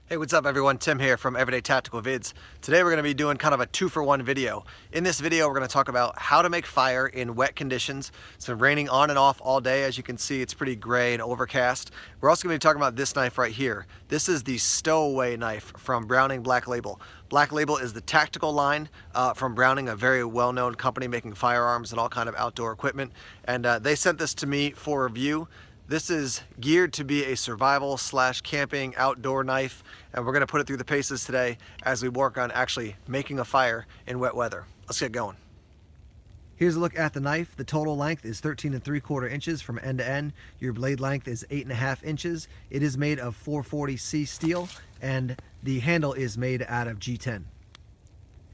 Hey, what's up everyone? Tim here from Everyday Tactical Vids. Today we're going to be doing kind of a 2-for-1 video. In this video we're going to talk about how to make fire in wet conditions. It's been raining on and off all day. As you can see, it's pretty gray and overcast. We're also going to be talking about this knife right here. This is the Stowaway knife from Browning Black Label. Black Label is the tactical line from Browning, a very well-known company making firearms and all kind of outdoor equipment. And they sent this to me for review. This is geared to be a survival / camping outdoor knife, and we're going to put it through the paces today as we work on actually making a fire in wet weather. Let's get going. Here's a look at the knife. The total length is 13 3/4 inches from end to end. Your blade length is 8.5 inches. It is made of 440C steel, and the handle is made out of G10.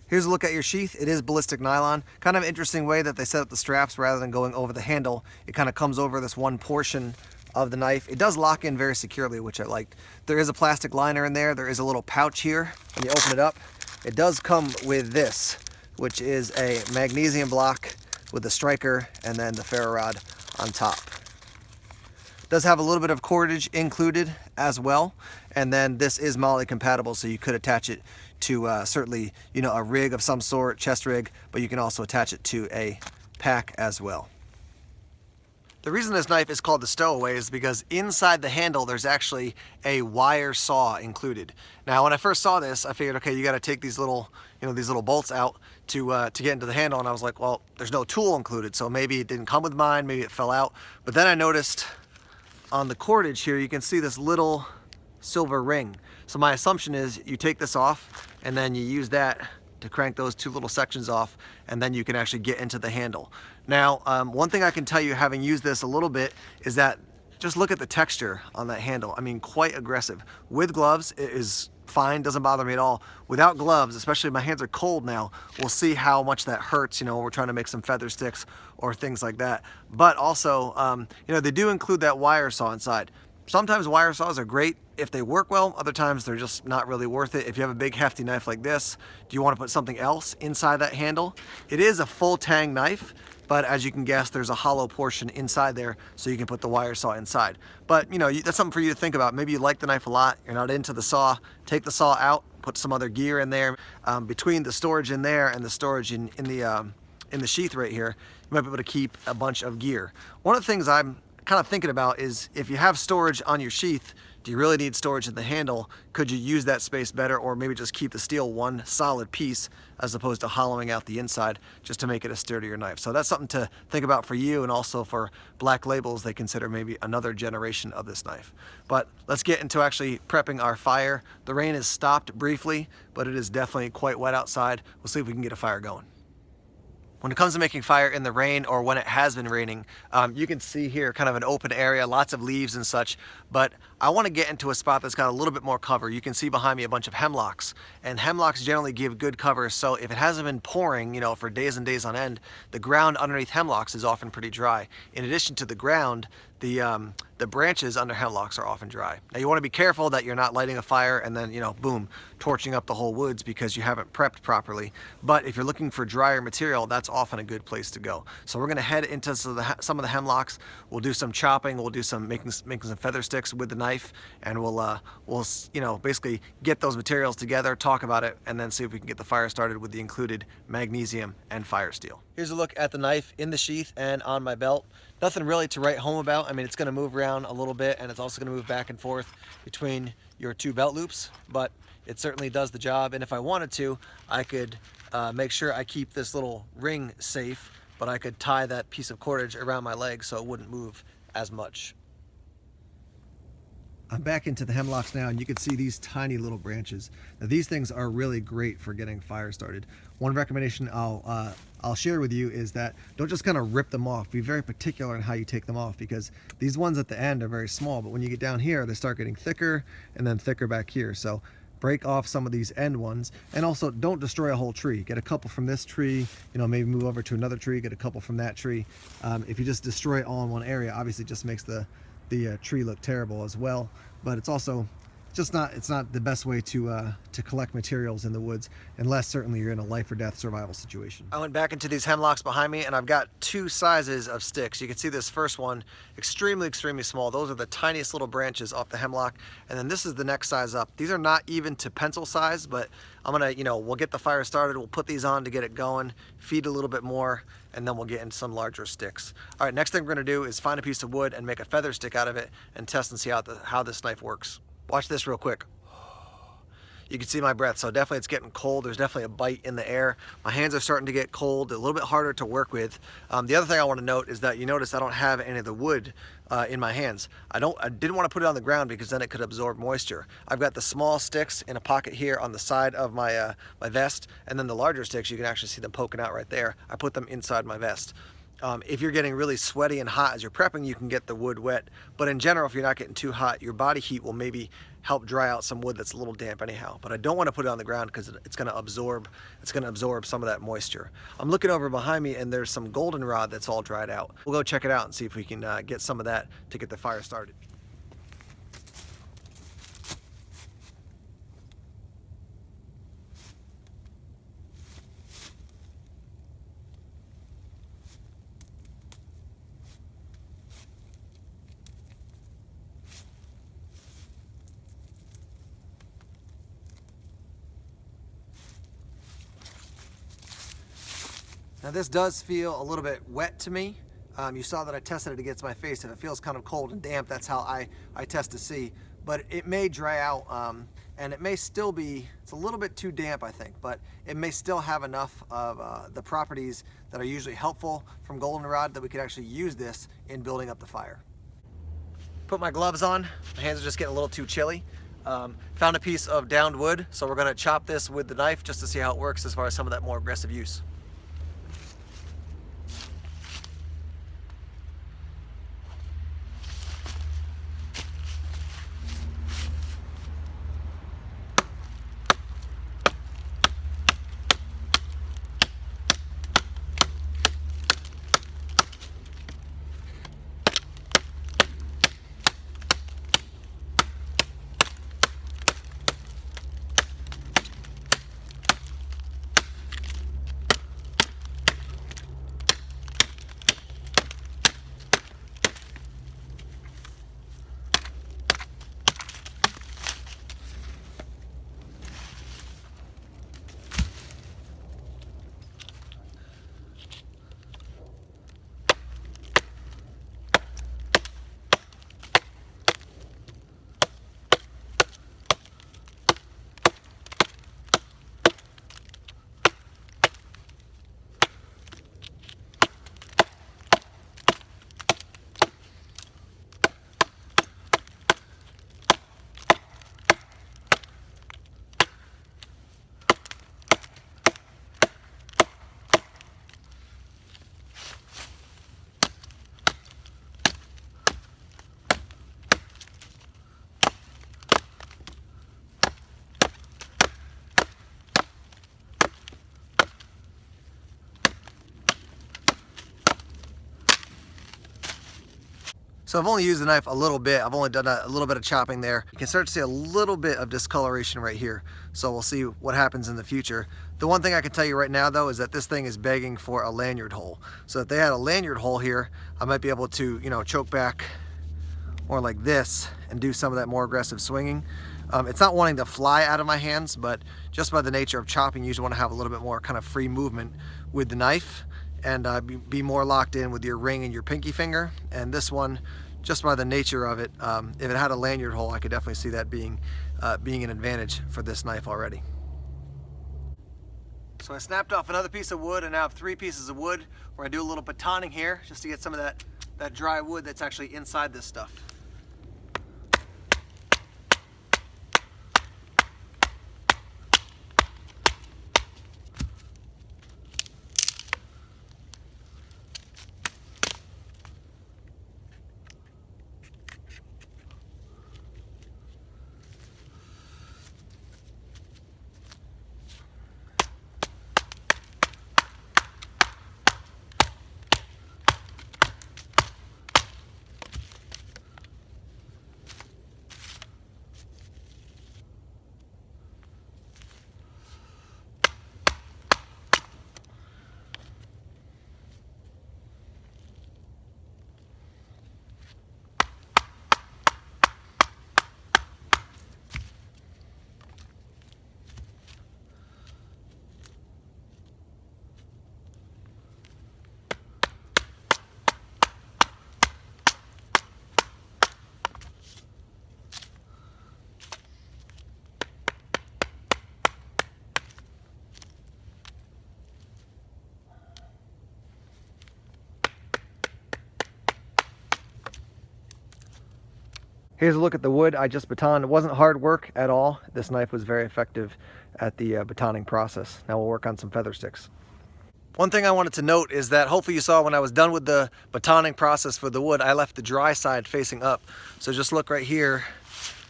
Here's a look at your sheath. It is ballistic nylon. Kind of interesting way that they set up the straps rather than going over the handle. It kind of comes over this one portion of the knife. It does lock in very securely, which I liked. There is a plastic liner in there. There is a little pouch here. When you open it up, it does come with this, which is a magnesium block with the striker and then the ferro rod on top. It does have a little bit of cordage included as well, and then this is MOLLE compatible, so you could attach it to certainly, a rig of some sort, chest rig, but you can also attach it to a pack as well. The reason this knife is called the Stowaway is because inside the handle there's actually a wire saw included. Now when I first saw this, I figured, okay, you got to take these little bolts out to get into the handle, and I was like, well, there's no tool included, so maybe it didn't come with mine, maybe it fell out. But then I noticed on the cordage here, you can see this little silver ring. So my assumption is you take this off and then you use that to crank those two little sections off, and then you can actually get into the handle. Now, one thing I can tell you, having used this a little bit, is that just look at the texture on that handle. I mean, quite aggressive. With gloves, it is fine, doesn't bother me at all. Without gloves, especially my hands are cold now, we'll see how much that hurts, when we're trying to make some feather sticks or things like that. But also, they do include that wire saw inside. Sometimes wire saws are great if they work well, other times they're just not really worth it. If you have a big hefty knife like this, do you want to put something else inside that handle? It is a full tang knife, but as you can guess, there's a hollow portion inside there, so you can put the wire saw inside. But that's something for you to think about. Maybe you like the knife a lot, you're not into the saw, take the saw out, put some other gear in there. Between the storage in there and the storage in the sheath right here, you might be able to keep a bunch of gear. One of the things I'm kind of thinking about is, if you have storage on your sheath, do you really need storage in the handle? Could you use that space better, or maybe just keep the steel one solid piece as opposed to hollowing out the inside just to make it a sturdier knife? So that's something to think about for you, and also for Black Labels. They consider maybe another generation of this knife. But let's get into actually prepping our fire. The rain has stopped briefly, but it is definitely quite wet outside. We'll see if we can get a fire going. When it comes to making fire in the rain, or when it has been raining, you can see here kind of an open area, lots of leaves and such, but I want to get into a spot that's got a little bit more cover. You can see behind me a bunch of hemlocks, and hemlocks generally give good cover, so if it hasn't been pouring, for days and days on end, the ground underneath hemlocks is often pretty dry. In addition to the ground, the branches under hemlocks are often dry. Now you want to be careful that you're not lighting a fire and then, boom, torching up the whole woods because you haven't prepped properly. But if you're looking for drier material, that's often a good place to go. So we're going to head into some of the hemlocks. We'll do some chopping. We'll do some making some feather sticks with the knife, and we'll basically get those materials together, talk about it, and then see if we can get the fire started with the included magnesium and fire steel. Here's a look at the knife in the sheath and on my belt. Nothing really to write home about. I mean, it's going to move around a little bit, and it's also going to move back and forth between your two belt loops, but it certainly does the job. And if I wanted to, I could make sure I keep this little ring safe, but I could tie that piece of cordage around my leg so it wouldn't move as much. I'm back into the hemlocks now, and you can see these tiny little branches. Now, these things are really great for getting fire started. One recommendation I'll share with you is that don't just kind of rip them off. Be very particular in how you take them off, because these ones at the end are very small, but when you get down here, they start getting thicker and then thicker back here. So break off some of these end ones, and also don't destroy a whole tree. Get a couple from this tree, maybe move over to another tree, get a couple from that tree. If you just destroy it all in one area, obviously it just makes the tree look terrible as well, but it's also it's not the best way to collect materials in the woods, unless certainly you're in a life or death survival situation. I went back into these hemlocks behind me, and I've got two sizes of sticks. You can see this first one, extremely small. Those are the tiniest little branches off the hemlock, and then this is the next size up. These are not even to pencil size, but I'm gonna, we'll get the fire started, we'll put these on to get it going, feed a little bit more, and then we'll get into some larger sticks. All right, next thing we're gonna do is find a piece of wood and make a feather stick out of it and test and see how this knife works. Watch this real quick. You can see my breath, so definitely it's getting cold. There's definitely a bite in the air. My hands are starting to get cold, a little bit harder to work with. The other thing I want to note is that you notice I don't have any of the wood in my hands. I didn't want to put it on the ground because then it could absorb moisture. I've got the small sticks in a pocket here on the side of my my vest, and then the larger sticks, you can actually see them poking out right there. I put them inside my vest. If you're getting really sweaty and hot as you're prepping, you can get the wood wet. But in general, if you're not getting too hot, your body heat will maybe help dry out some wood that's a little damp anyhow. But I don't want to put it on the ground because it's going to absorb some of that moisture. I'm looking over behind me, and there's some goldenrod that's all dried out. We'll go check it out and see if we can get some of that to get the fire started. Now this does feel a little bit wet to me. You saw that I tested it against my face. If it feels kind of cold and damp, that's how I test to see. But it may dry out, and it may still be, it's a little bit too damp, I think, but it may still have enough of the properties that are usually helpful from goldenrod that we could actually use this in building up the fire. Put my gloves on. My hands are just getting a little too chilly. Found a piece of downed wood, so we're gonna chop this with the knife just to see how it works as far as some of that more aggressive use. So I've only used the knife a little bit. I've only done a little bit of chopping there. You can start to see a little bit of discoloration right here. So we'll see what happens in the future. The one thing I can tell you right now though is that this thing is begging for a lanyard hole. So if they had a lanyard hole here, I might be able to, choke back more like this and do some of that more aggressive swinging. It's not wanting to fly out of my hands, but just by the nature of chopping, you usually want to have a little bit more kind of free movement with the knife and be more locked in with your ring and your pinky finger. And this one, just by the nature of it, if it had a lanyard hole, I could definitely see that being an advantage for this knife already. So I snapped off another piece of wood and now I have 3 pieces of wood. We're gonna do a little batoning here just to get some of that dry wood that's actually inside this stuff. Here's a look at the wood I just batoned. It wasn't hard work at all. This knife was very effective at the batoning process. Now we'll work on some feather sticks. One thing I wanted to note is that hopefully you saw when I was done with the batoning process for the wood, I left the dry side facing up. So just look right here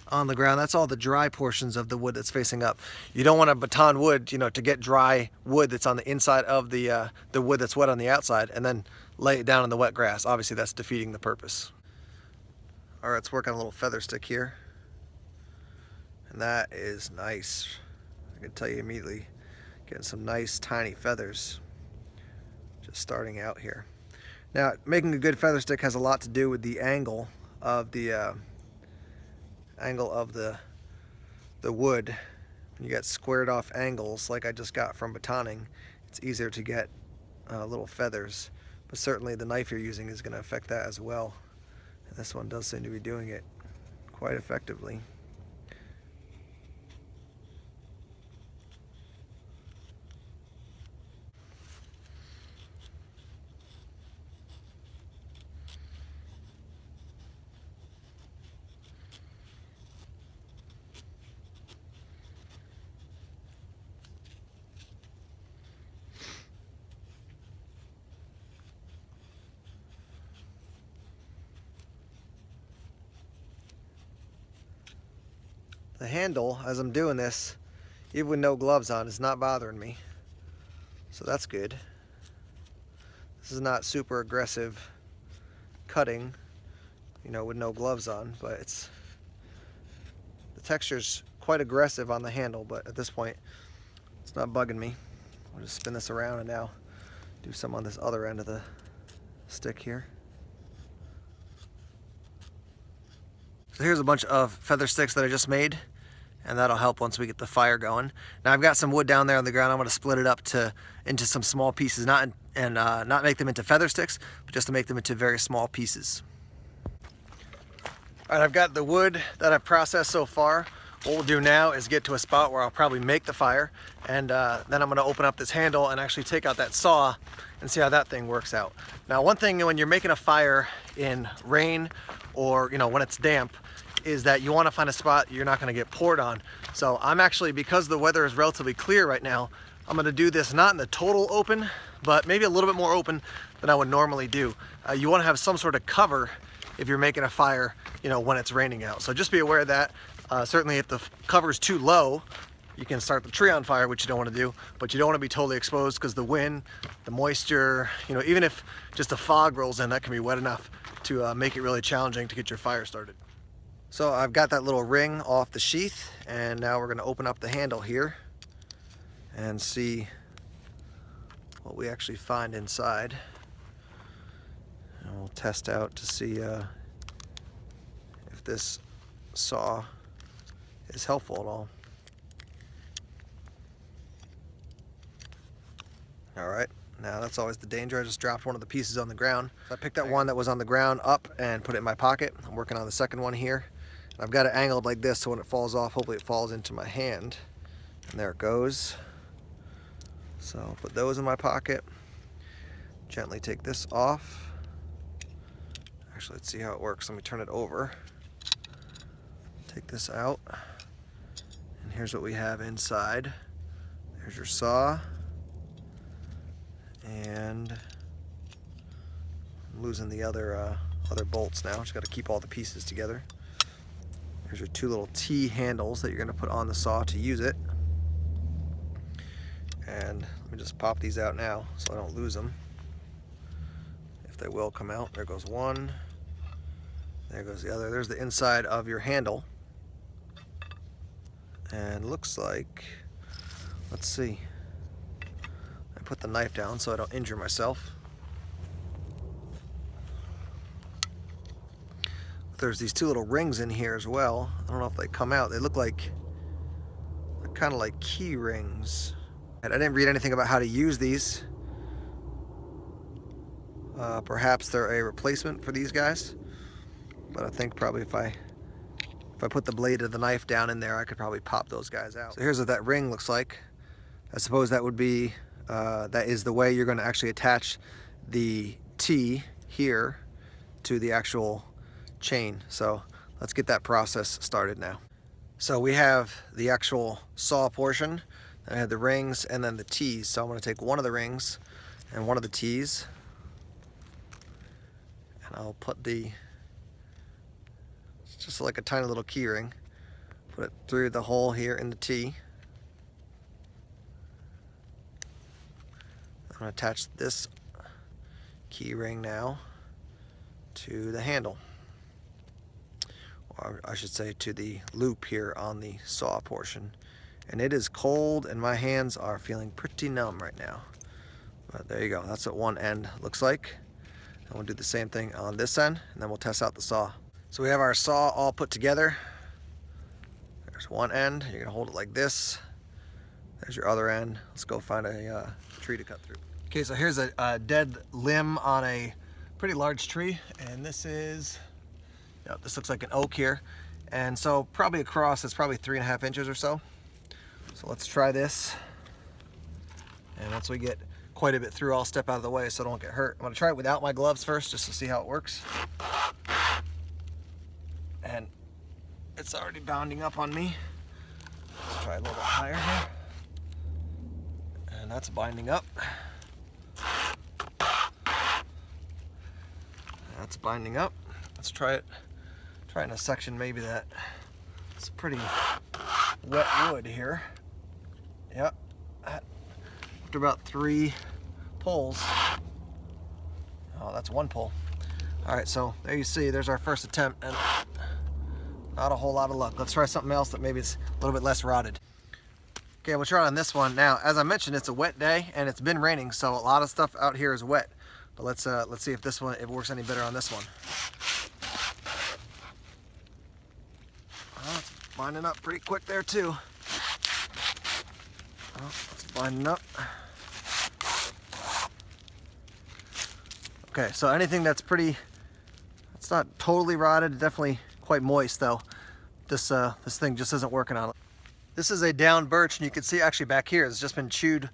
on the ground. That's all the dry portions of the wood that's facing up. You don't want to baton wood, you know, to get dry wood that's on the inside of the wood that's wet on the outside and then lay it down in the wet grass. Obviously that's defeating the purpose. All right, let's work on a little feather stick here. And that is nice. I can tell you immediately, getting some nice tiny feathers. Just starting out here. Now, making a good feather stick has a lot to do with the angle of the wood. When you get squared off angles like I just got from batoning, it's easier to get little feathers. But certainly the knife you're using is going to affect that as well. And this one does seem to be doing it quite effectively. The handle, as I'm doing this, even with no gloves on, is not bothering me. So that's good. This is not super aggressive cutting, you know, with no gloves on, but the texture's quite aggressive on the handle, but at this point, it's not bugging me. I'll just spin this around and now do some on this other end of the stick here. So here's a bunch of feather sticks that I just made, and that'll help once we get the fire going. Now I've got some wood down there on the ground. I'm going to split it up into some small pieces, not make them into feather sticks, but just to make them into very small pieces. All right, I've got the wood that I've processed so far. What we'll do now is get to a spot where I'll probably make the fire, and then I'm going to open up this handle and actually take out that saw and see how that thing works out. Now, one thing when you're making a fire in rain or, you know, when it's damp, is that you want to find a spot you're not going to get poured on. So I'm actually, because the weather is relatively clear right now, I'm going to do this not in the total open, but maybe a little bit more open than I would normally do. You want to have some sort of cover if you're making a fire, you know, when it's raining out. So just be aware of that. Certainly if the cover's too low, you can start the tree on fire, which you don't want to do, but you don't want to be totally exposed because the wind, the moisture, you know, even if just a fog rolls in, that can be wet enough to make it really challenging to get your fire started. So I've got that little ring off the sheath, and now we're going to open up the handle here and see what we actually find inside. And we'll test out to see if this saw is helpful at all. All right, now that's always the danger. I just dropped one of the pieces on the ground. So I picked that one that was on the ground up and put it in my pocket. I'm working on the second one here. I've got it angled like this so when it falls off, hopefully it falls into my hand. And there it goes. So I'll put those in my pocket. Gently take this off. Actually, let's see how it works. Let me turn it over. Take this out. And here's what we have inside. There's your saw. And I'm losing the other bolts now. Just got to keep all the pieces together. Here's your two little T handles that you're going to put on the saw to use it. And let me just pop these out now so I don't lose them. If they will come out. There goes one. There goes the other. There's the inside of your handle. And looks like, let's see. I put the knife down so I don't injure myself. There's these two little rings in here as well. I don't know if they come out. They look like, they're kind of like key rings. And I didn't read anything about how to use these. Perhaps they're a replacement for these guys. But I think probably if I put the blade of the knife down in there, I could probably pop those guys out. So here's what that ring looks like. I suppose that would be, that is the way you're going to actually attach the T here to the actual chain. So let's get that process started now. So we have the actual saw portion. I had the rings and then the tees. So I'm going to take one of the rings and one of the tees, and I'll put it's just like a tiny little key ring. Put it through the hole here in the tee. I'm going to attach this key ring now to the handle, or I should say to the loop here on the saw portion. And it is cold and my hands are feeling pretty numb right now. But there you go, that's what one end looks like. And we'll do the same thing on this end, and then we'll test out the saw. So we have our saw all put together. There's one end, you're gonna hold it like this. There's your other end. Let's go find a tree to cut through. Okay, so here's a dead limb on a pretty large tree, and this is, this looks like an oak here. And so probably across, it's probably 3.5 inches or so. So let's try this. And once we get quite a bit through, I'll step out of the way so I don't get hurt. I'm gonna try it without my gloves first, just to see how it works. And it's already bounding up on me. Let's try a little bit higher here. And that's binding up. That's binding up. Let's try it. Try it in a section maybe that it's pretty wet wood here. Yep. After about 3 pulls. Oh, that's 1 pull. All right, so there you see, there's our first attempt, and not a whole lot of luck. Let's try something else that maybe is a little bit less rotted. Okay, we'll try on this one. Now, as I mentioned, it's a wet day and it's been raining, so a lot of stuff out here is wet. But let's see if this one, if it works any better on this one. Oh, it's binding up pretty quick there too. Oh, it's binding up. Okay, so anything that's pretty, it's not totally rotted, definitely quite moist though. This thing just isn't working on it. This is a down birch, and you can see actually back here, it's just been chewed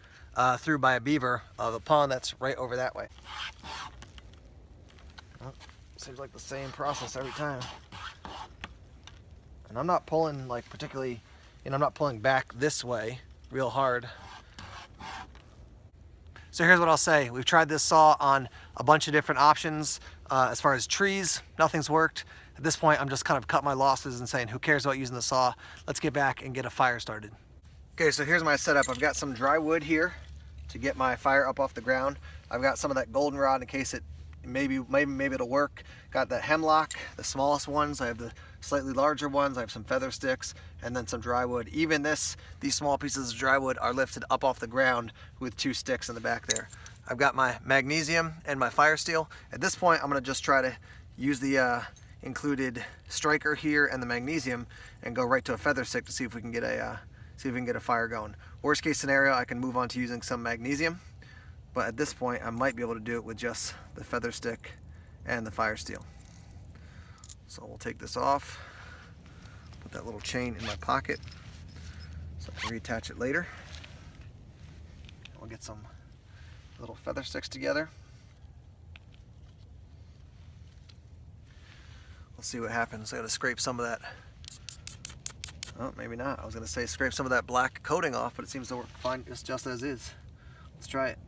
through by a beaver of a pond that's right over that way. Well, seems like the same process every time. And I'm not pulling like particularly, I'm not pulling back this way real hard. So here's what I'll say. We've tried this saw on a bunch of different options. As far as trees, nothing's worked. At this point, I'm just kind of cutting my losses and saying, who cares about using the saw? Let's get back and get a fire started. Okay, so here's my setup. I've got some dry wood here to get my fire up off the ground. I've got some of that goldenrod in case maybe it'll work. Got that hemlock, the smallest ones. I have the slightly larger ones. I have some feather sticks and then some dry wood. Even these small pieces of dry wood are lifted up off the ground with 2 sticks in the back there. I've got my magnesium and my fire steel. At this point, I'm gonna just try to use the included striker here and the magnesium and go right to a feather stick to see if we can get a fire going. Worst case scenario, I can move on to using some magnesium, but at this point I might be able to do it with just the feather stick and the fire steel. So we'll take this off, put that little chain in my pocket so I can reattach it later. We'll get some little feather sticks together. Let's see what happens. I gotta scrape some of that. Oh, maybe not. I was gonna say scrape some of that black coating off, but it seems to work fine just as is. Let's try it.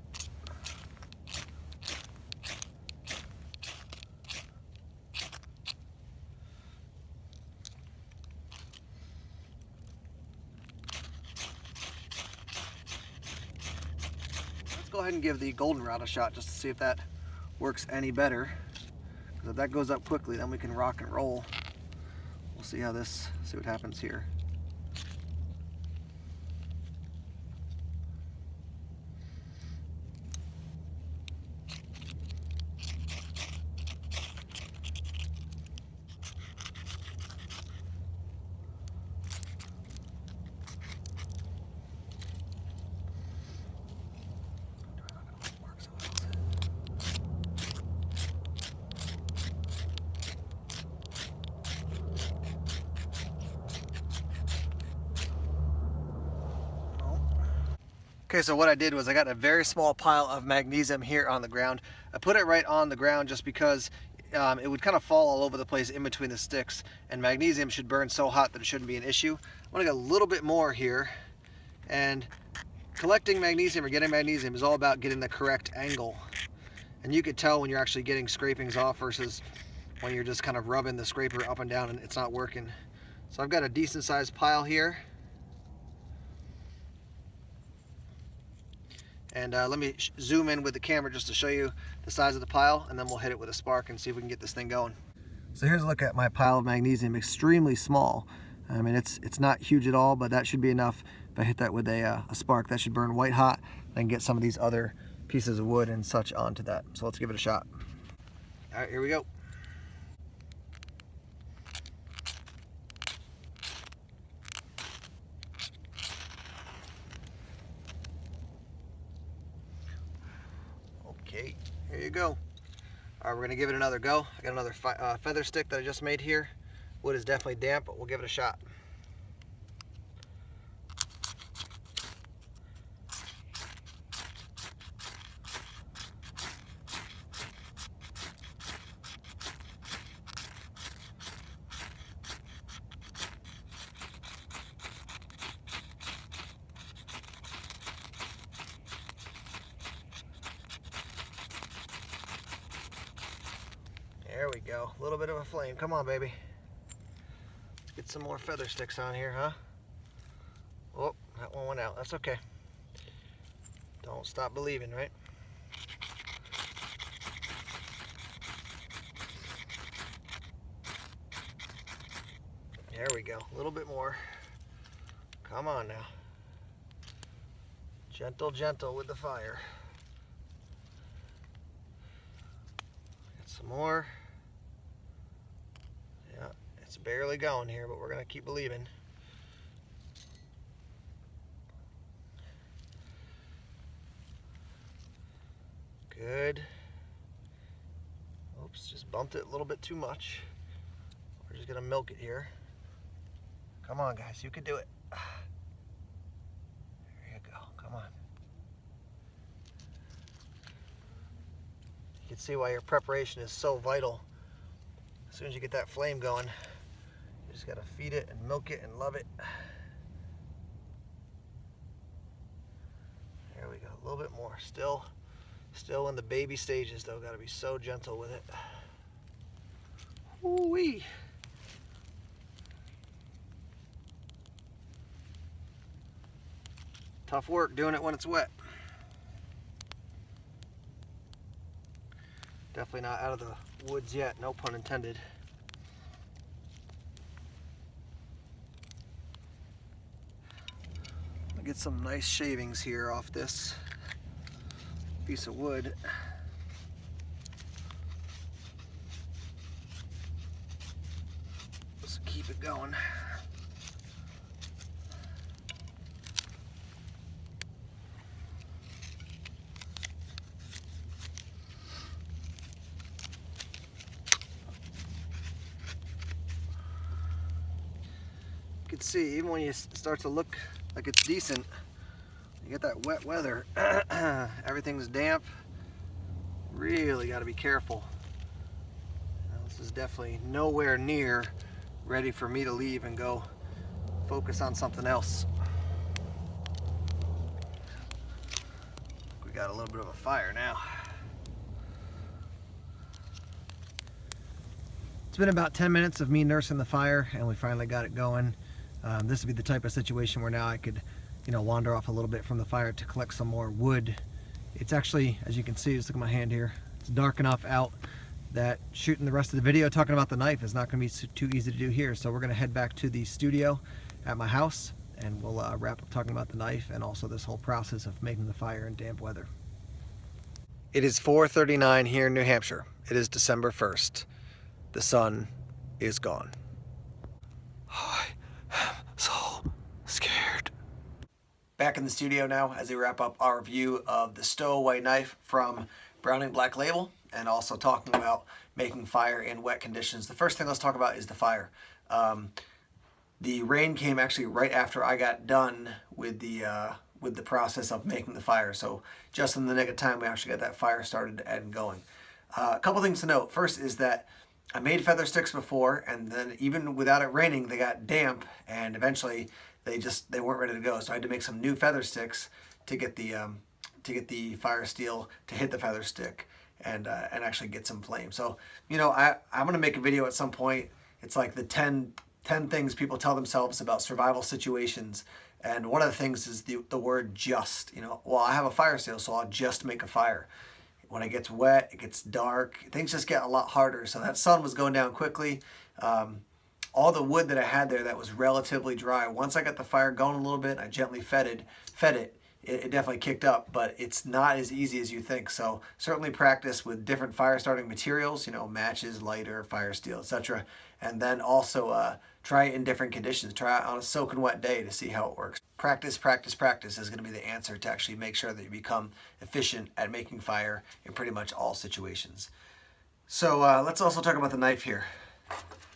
Let's go ahead and give the goldenrod a shot just to see if that works any better. Because if that goes up quickly, then we can rock and roll. We'll see what happens here. Okay, so what I did was I got a very small pile of magnesium here on the ground. I put it right on the ground just because it would kind of fall all over the place in between the sticks, and magnesium should burn so hot that it shouldn't be an issue. I'm going to get a little bit more here, and collecting magnesium or getting magnesium is all about getting the correct angle. And you could tell when you're actually getting scrapings off versus when you're just kind of rubbing the scraper up and down and it's not working. So I've got a decent sized pile here. And let me zoom in with the camera just to show you the size of the pile, and then we'll hit it with a spark and see if we can get this thing going. So here's a look at my pile of magnesium, extremely small. I mean, it's not huge at all, but that should be enough. If I hit that with a spark, that should burn white hot. I can get some of these other pieces of wood and such onto that. So let's give it a shot. All right, here we go. Okay, here you go. All right, we're gonna give it another go. I got another feather stick that I just made here. Wood is definitely damp, but we'll give it a shot. There we go, a little bit of a flame. Come on, baby. Let's get some more feather sticks on here, huh? Oh, that one went out. That's okay. Don't stop believing, right? There we go, a little bit more. Come on now. Gentle, gentle with the fire. Get some more. Yeah, it's barely going here, but we're gonna keep believing. Good. Oops, just bumped it a little bit too much. We're just gonna milk it here. Come on, guys, you can do it. There you go, come on. You can see why your preparation is so vital. As soon as you get that flame going, you just gotta feed it and milk it and love it. There we go, a little bit more. Still in the baby stages though, gotta be so gentle with it. Ooh-wee. Tough work doing it when it's wet. Definitely not out of the woods yet, no pun intended. I'll get some nice shavings here off this piece of wood. Let's keep it going. You can see, even when you start to look like it's decent, you get that wet weather, everything's damp. Really got to be careful. Now, this is definitely nowhere near ready for me to leave and go focus on something else. We got a little bit of a fire now. It's been about 10 minutes of me nursing the fire, and we finally got it going. This would be the type of situation where now I could, wander off a little bit from the fire to collect some more wood. It's actually, as you can see, just look at my hand here, it's dark enough out that shooting the rest of the video talking about the knife is not going to be too easy to do here. So we're going to head back to the studio at my house, and we'll wrap up talking about the knife and also this whole process of making the fire in damp weather. It is 4:39 here in New Hampshire. It is December 1st. The sun is gone. I am so scared. Back in the studio now as we wrap up our review of the Stow white knife from Browning Black Label, and also talking about making fire in wet conditions. The first thing let's talk about is the fire. The rain came actually right after I got done with the process of making the fire. So just in the nick of time, we actually got that fire started and going. A couple things to note. First is that I made feather sticks before, and then even without it raining, they got damp, and eventually they weren't ready to go. So I had to make some new feather sticks to get the fire steel to hit the feather stick and actually get some flame. So I'm gonna make a video at some point. It's like the 10 things people tell themselves about survival situations, and one of the things is the word just. Well, I have a fire steel, so I'll just make a fire. When it gets wet, it gets dark, things just get a lot harder. So that sun was going down quickly. All the wood that I had there that was relatively dry, once I got the fire going a little bit, I gently fed it, it definitely kicked up, but it's not as easy as you think. So certainly practice with different fire starting materials, matches, lighter, fire steel, etc. And then also try it in different conditions. Try it on a soaking wet day to see how it works. Practice, practice, practice is going to be the answer to actually make sure that you become efficient at making fire in pretty much all situations. So let's also talk about the knife here.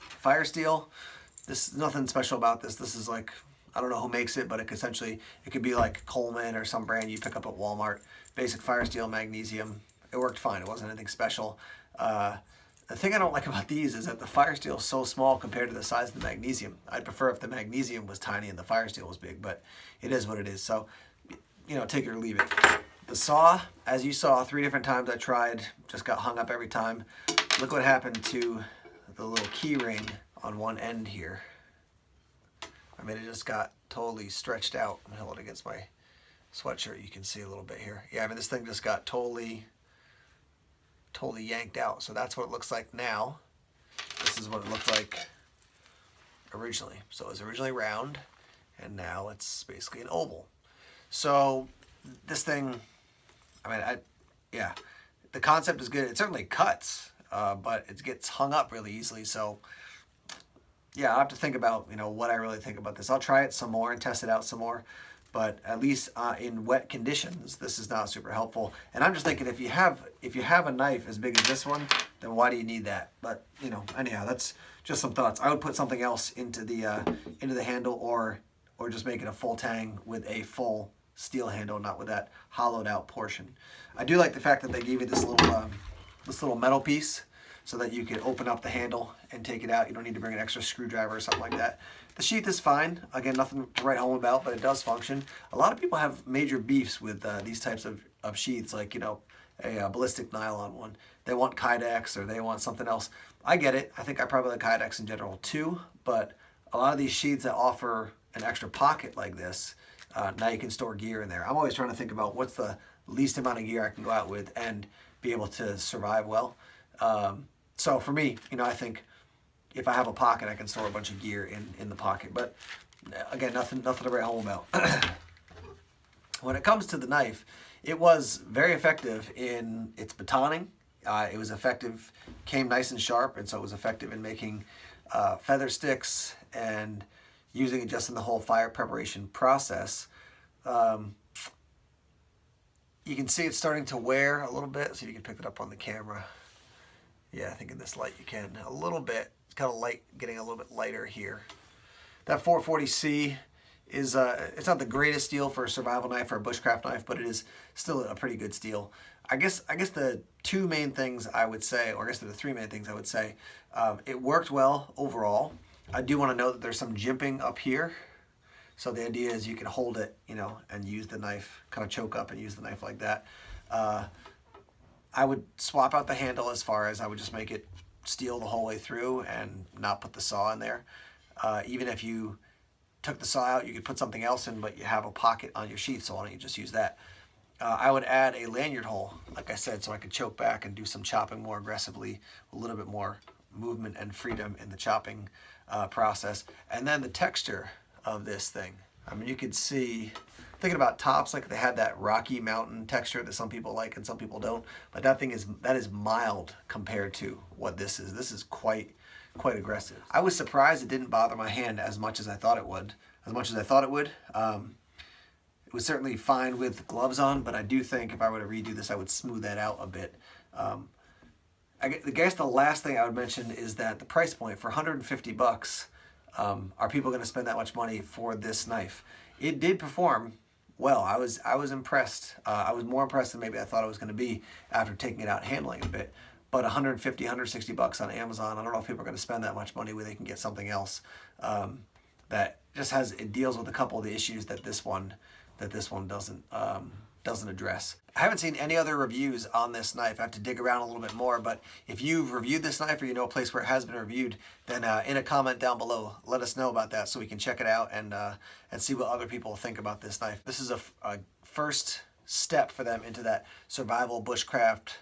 Fire steel, this is nothing special about this. This is like, I don't know who makes it, but it could be like Coleman or some brand you pick up at Walmart. Basic fire steel, magnesium. It worked fine. It wasn't anything special. The thing I don't like about these is that the fire steel is so small compared to the size of the magnesium. I'd prefer if the magnesium was tiny and the fire steel was big, but it is what it is. So, take it or leave it. The saw, as you saw, 3 different times I tried, just got hung up every time. Look what happened to the little key ring on one end here. I mean, it just got totally stretched out. I'm gonna hold it against my sweatshirt. You can see a little bit here. Yeah, I mean, this thing just got totally yanked out. So that's what it looks like now. This is what it looked like originally. So it was originally round, and now it's basically an oval. So this thing, yeah, the concept is good. It certainly cuts, but it gets hung up really easily. So yeah, I'll have to think about, what I really think about this. I'll try it some more and test it out some more. But at least in wet conditions, this is not super helpful. And I'm just thinking, if you have a knife as big as this one, then why do you need that? But anyhow, that's just some thoughts. I would put something else into the handle, or just make it a full tang with a full steel handle, not with that hollowed out portion. I do like the fact that they gave you this little metal piece, so that you can open up the handle and take it out. You don't need to bring an extra screwdriver or something like that. The sheath is fine. Again, nothing to write home about, but it does function. A lot of people have major beefs with these types of sheaths, like, a ballistic nylon one. They want Kydex or they want something else. I get it. I think I probably like Kydex in general too, but a lot of these sheaths that offer an extra pocket like this, now you can store gear in there. I'm always trying to think about what's the least amount of gear I can go out with and be able to survive well. So for me, I think if I have a pocket, I can store a bunch of gear in the pocket. But again, nothing to write home about. When it comes to the knife, it was very effective in its batoning. It was effective, came nice and sharp, and so it was effective in making feather sticks and using it just in the whole fire preparation process. You can see it's starting to wear a little bit. See if you can pick it up on the camera. Yeah, I think in this light you can. A little bit. It's kind of light, getting a little bit lighter here. That 440C is, it's not the greatest steel for a survival knife or a bushcraft knife, but it is still a pretty good steel. I guess the 2 main things I would say, or I guess the 3 main things I would say, it worked well overall. I do want to note that there's some jimping up here. So the idea is you can hold it, and use the knife, kind of choke up and use the knife like that. I would swap out the handle, as far as I would just make it steel the whole way through and not put the saw in there. Even if you took the saw out, you could put something else in, but you have a pocket on your sheath, so why don't you just use that? I would add a lanyard hole, like I said, so I could choke back and do some chopping more aggressively, a little bit more movement and freedom in the chopping process. And then the texture of this thing. I mean, you could see, thinking about tops, like they had that Rocky Mountain texture that some people like and some people don't, but that is mild compared to what this is. This is quite aggressive. I was surprised it didn't bother my hand as much as I thought it would. It was certainly fine with gloves on, but I do think if I were to redo this, I would smooth that out a bit. I guess the last thing I would mention is that the price point for 150 bucks, are people going to spend that much money for this knife? It did perform well. I was impressed. I was more impressed than maybe I thought I was going to be after taking it out and handling it a bit. but 150, 160 bucks on Amazon. I don't know if people are going to spend that much money where they can get something else that just it deals with a couple of the issues that this one doesn't address. I haven't seen any other reviews on this knife. I have to dig around a little bit more, but if you've reviewed this knife or you know a place where it has been reviewed, then in a comment down below, let us know about that so we can check it out and see what other people think about this knife. This is a first step for them into that survival bushcraft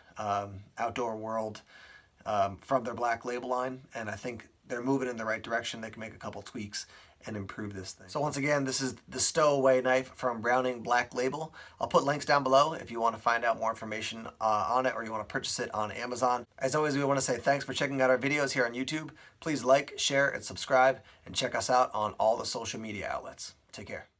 outdoor world from their Black Label line, and I think they're moving in the right direction. They can make a couple tweaks and improve this thing. So once again, this is the Stowaway knife from Browning Black Label. I'll put links down below if you want to find out more information on it or you want to purchase it on Amazon. As always, we want to say thanks for checking out our videos here on YouTube. Please like, share, and subscribe, and check us out on all the social media outlets. Take care.